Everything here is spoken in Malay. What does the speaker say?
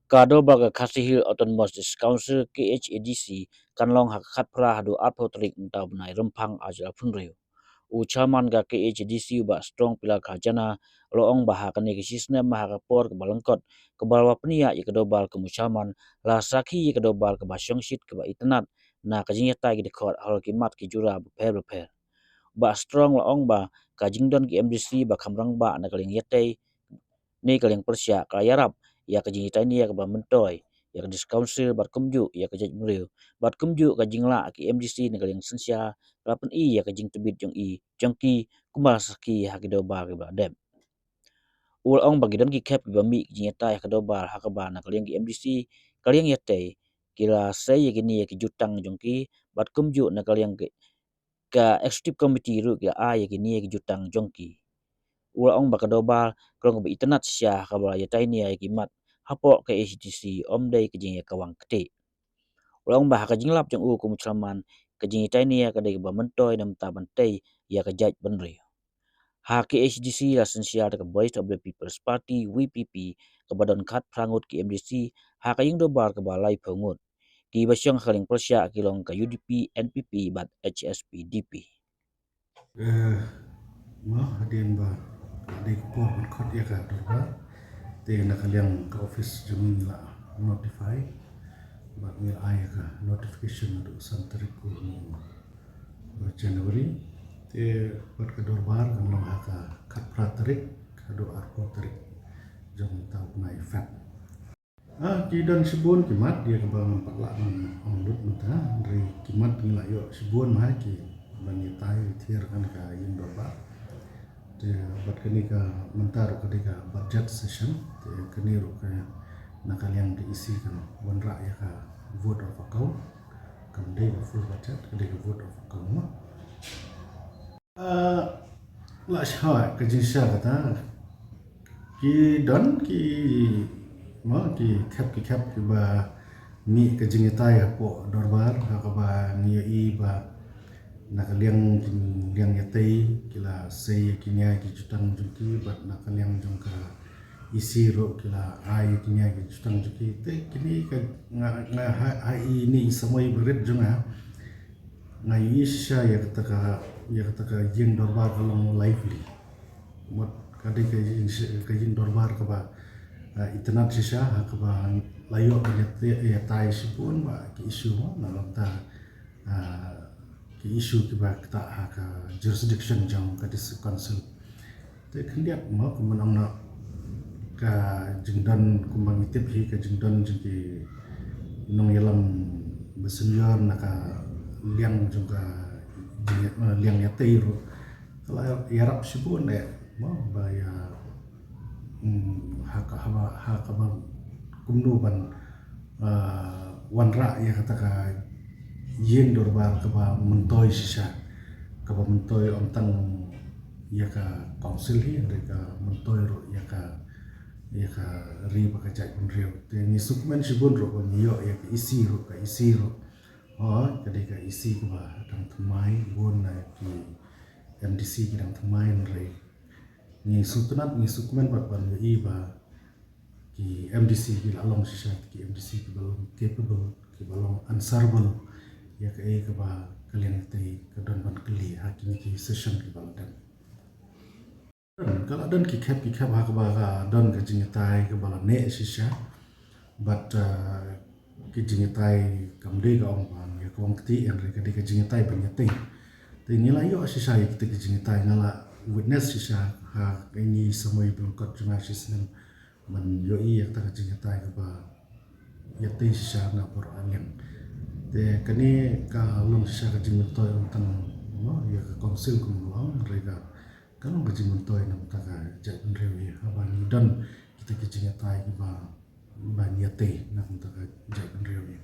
Kado baga Khasi Hill Autonomous Council KHADC kanlong hakat pra hadu apo terik mentau benai rempang ajal punreu. Ucaman ga KHADC ba strong pila kajana loong baha kani kisisna maha kapor ke balengkot ke balwa penia ya kedobal ke mucaman la sakhi ya kedobal ke basyong shit ke ba itnat na kajinyata ki dekot hal kimat ki jura beper ba strong loong ba kajingdon ki MDC ba kamrang ba na kaling yatei ni kaling persya kayarap ya kajinyata ni ya ke ba mentoy ya ke discouncil bat kumju ya ke jej mleu bat kumju ka jingla ki MDC ni kaling sensya rapen ya ke jing tebit jongki kumal saki hakidoba ke ba dem ul ong bagi don ki kep ki bami ki nyata ya kadoba hakaba na kaling ki MDC kaling yate kila sei ya kini ya ki jutang jongki bat kumju na kaling ka executive committee ru ki a ya kini ya ki jutang jongki ul ong bakadoba krong ba itnat sya kabala yatai ni ya ki mat hapo ke HDC omdai ke jing ya kawang kete ulang bah ka jinglap jong u kum chaman ke jing yatai ni ya ka de ba mentoy nam ta bantai ya ka jaj benri HKHDC Rasensia ke Voice of the People's Party WPP ke badan kat prangut ki MDC hakaying dobar ke balai pengut ki basyong kaling persya kilong ke UDP NPP bat HSPDP. Ma hadin ba di ko khot ya ka to ba te na kalyang ka office jung la notify ba mi ay ka notification do santarik ko January te pat ka dorbar kan long ka khat pratarik ka do arko tarik jung ta na effect kidan sibun kimat dia ke bang pakla ang lut mata dari kimat ngla yo sibun ma ki bani tai thier kan ka yin dorbar te bat kini ka mentar ketika budget session te kini ro ka nakaliang diisi kan wanra ya ka vote of account kan dei full budget ketika vote of account ma la sha ka jinsha kata ki don ki ma ki kap ki ba mi ka jingitai po dorbar ka ba ni i ba nakaliang liang yatai kila sei kinya ki jutang juki bat nakaliang jong ka isi ro kila ai kinya ki jutang juki te kini ka nga hai ini samai berit jonga nga isha ya kata jing dorbar kalong lively mot kadi ka jing dorbar ka ba internet sisa ka ba layo ya tai sipun ba ki isu na lanta ki isu ki ba ta ka jurisdiction jang ka dis council te kendiat mo kumanang na ka jingdan kumbang itip hi ka jingdan jingki nong yalam besenyor na ka liang juga liang ya teiru kalau yarap sipun mo ba ya haka ba kumnu ban wanra ya kata ka yen dorbar ka ba mentoy sisa ka ba mentoy ontang ya ka council hi ka mentoy ro ya ka ri ba ka jai pun rio te ni sukmen sibun ro ko ni yo ya ka isi ro ketika isi ka ba dang thamai bon na ki MDC ki dang thamai re ni sutunat ni sukmen ba ban i ba ki MDC ki lalong sisa ki MDC ki balong capable ki balong answerable ya ka ba kalian te ka don ban kli hakini ki session ki baldan kalau don ki kap ha ka ba ka don ka jingitai ka bala ne sisa but ki jingitai kamde ka ong ban ya ko ong ti en re ka de ka jingitai ban ya te nila yo sisa ya kita ki jingitai ngala witness sisa ha ini samai bangkot junga sisnem man yo i ya ta ka jingitai ka ba ya te sisa na por alem te kani ka long sisa ka jingitai tang no ya ka council kum long re ka kalau berjumpa toy nam taka jangan rewi abang dan kita kecingnya tay ba niate nam taka jangan rewi